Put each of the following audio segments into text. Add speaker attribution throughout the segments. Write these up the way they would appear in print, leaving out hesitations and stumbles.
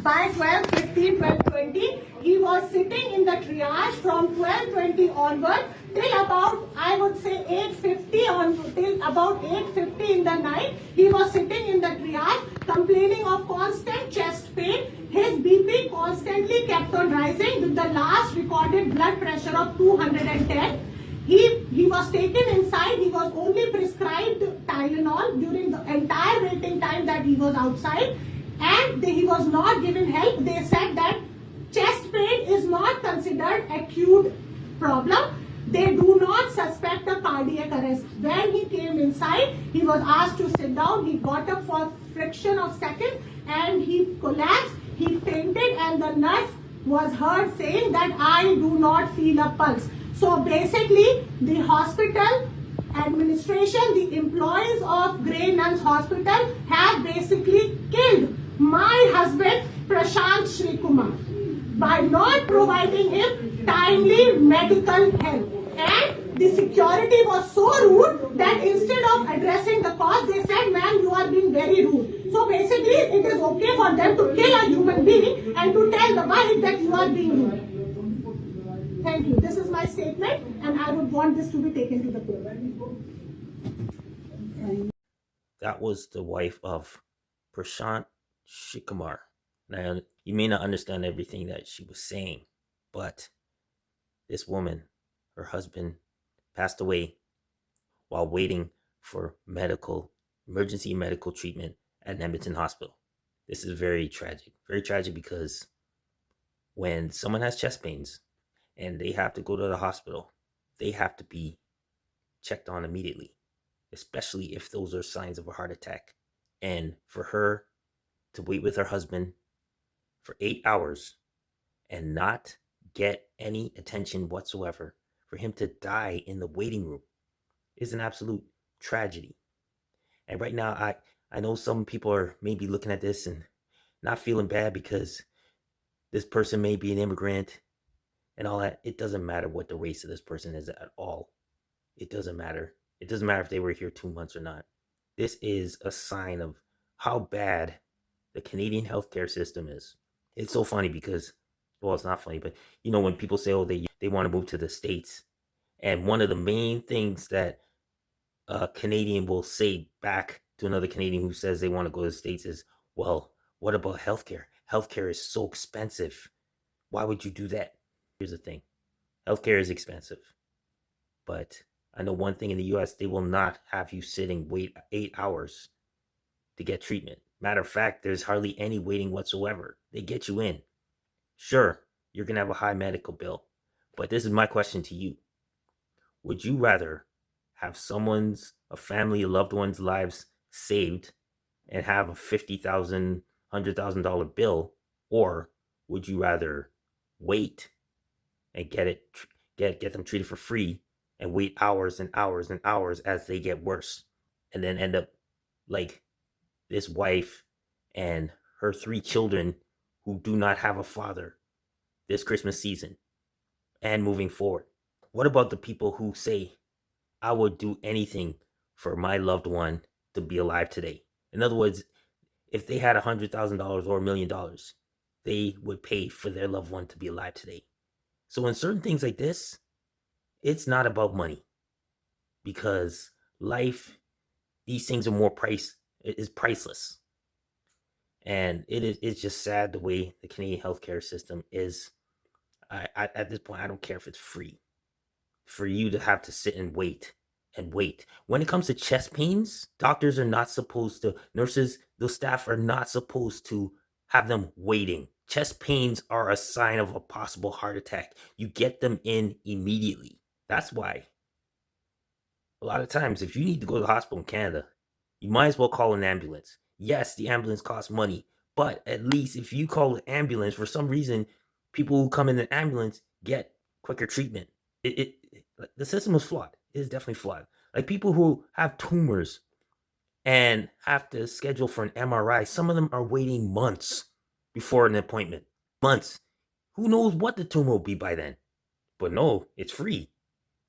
Speaker 1: by 12:15, 12:20, he was sitting in the triage from 12:20 onward till about, I would say, 8:50 till about 8:50 in the night. He was sitting in the triage complaining of constant chest pain. His BP constantly kept on rising with the last recorded blood pressure of 210. He was taken inside. He was only prescribed Tylenol during the entire waiting time that he was outside, and he was not given help. They said that chest pain is not considered acute problem. They do not suspect a cardiac arrest. When he came inside, he was asked to sit down. He got up for a fraction of seconds and he collapsed. He fainted, and the nurse was heard saying that I do not feel a pulse. So basically, the hospital administration, the employees of Grey Nuns Hospital have basically killed my husband, Prashant Shrikumar, by not providing him timely medical help. And the security was so rude that instead of addressing the cause, they said, ma'am, you are being very rude. So basically, it is okay for them to kill a human being and to tell the wife that you are being rude. Thank you. This is my statement, and I would want this to be taken to the court.
Speaker 2: That was the wife of Prashant Shrikumar. Now, you may not understand everything that she was saying, but this woman, her husband, passed away while waiting for emergency medical treatment at Edmonton Hospital. This is very tragic because when someone has chest pains and they have to go to the hospital, they have to be checked on immediately, especially if those are signs of a heart attack. And for her to wait with her husband for 8 hours and not get any attention whatsoever, for him to die in the waiting room, is an absolute tragedy. And right now, I know some people are maybe looking at this and not feeling bad because this person may be an immigrant and all that. It doesn't matter what the race of this person is at all. It doesn't matter. It doesn't matter if they were here 2 months or not. This is a sign of how bad the Canadian healthcare system is. It's so funny because, well, it's not funny, but you know, when people say, oh, they want to move to the States, and one of the main things that a Canadian will say back to another Canadian who says they want to go to the States is, well, what about healthcare? Healthcare is so expensive. Why would you do that? Here's the thing. Healthcare is expensive. But I know one thing in the US, they will not have you sit and wait 8 hours to get treatment. Matter of fact, there's hardly any waiting whatsoever. They get you in. Sure, you're going to have a high medical bill. But this is my question to you. Would you rather have a family, a loved one's lives saved and have a $50,000, $100,000 bill? Or would you rather wait and get them treated for free and wait hours and hours and hours as they get worse, and then end up like this wife and her 3 children who do not have a father this Christmas season and moving forward? What about the people who say, I would do anything for my loved one to be alive today? In other words, if they had $100,000 or $1 million, they would pay for their loved one to be alive today. So in certain things like this, it's not about money, because life, these things are is priceless. And it's just sad the way the Canadian healthcare system is. At this point, I don't care if it's free for you to have to sit and wait. When it comes to chest pains, doctors are not supposed to, nurses, the staff are not supposed to have them waiting. Chest pains are a sign of a possible heart attack. You get them in immediately. That's why a lot of times, if you need to go to the hospital in Canada, you might as well call an ambulance. Yes, the ambulance costs money, but at least if you call an ambulance, for some reason, people who come in an ambulance get quicker treatment. The system is flawed. It is definitely flawed. Like people who have tumors and have to schedule for an MRI, some of them are waiting months before an appointment. Months. Who knows what the tumor will be by then? But no, it's free.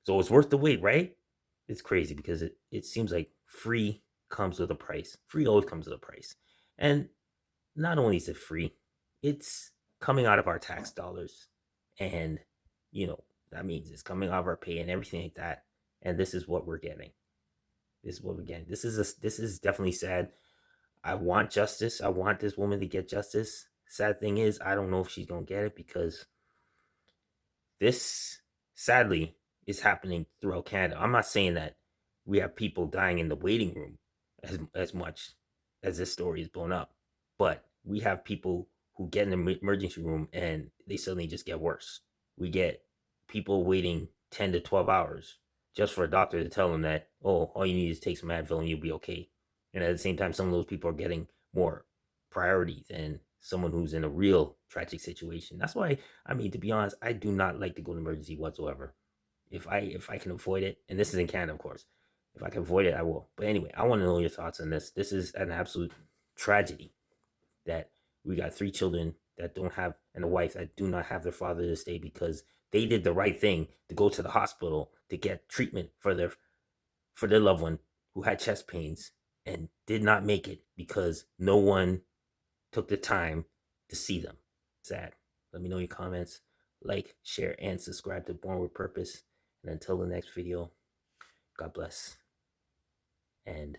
Speaker 2: So it's worth the wait, right? It's crazy because it seems like free comes with a price. Free always comes with a price. And not only is it free, it's coming out of our tax dollars, and you know that means it's coming out of our pay and everything like that. And this is what we're getting. This is what we're getting. This is definitely sad. I want justice. I want this woman to get justice. Sad thing is, I don't know if she's gonna get it, because this sadly is happening throughout Canada. I'm not saying that we have people dying in the waiting room as much as this story is blown up, but we have people who get in the emergency room and they suddenly just get worse. We get people waiting 10 to 12 hours just for a doctor to tell them that, oh, all you need is take some Advil and you'll be okay. And at the same time, some of those people are getting more priority than someone who's in a real tragic situation. That's why, I mean, to be honest, I do not like to go to emergency whatsoever. If I can avoid it, and this is in Canada, of course. If I can avoid it, I will. But anyway, I want to know your thoughts on this. This is an absolute tragedy that we got 3 children that don't have, and a wife that do not have their father this day because they did the right thing to go to the hospital to get treatment for their loved one who had chest pains and did not make it because no one took the time to see them. Sad. Let me know your comments. Like, share, and subscribe to Born with Purpose. And until the next video, God bless. And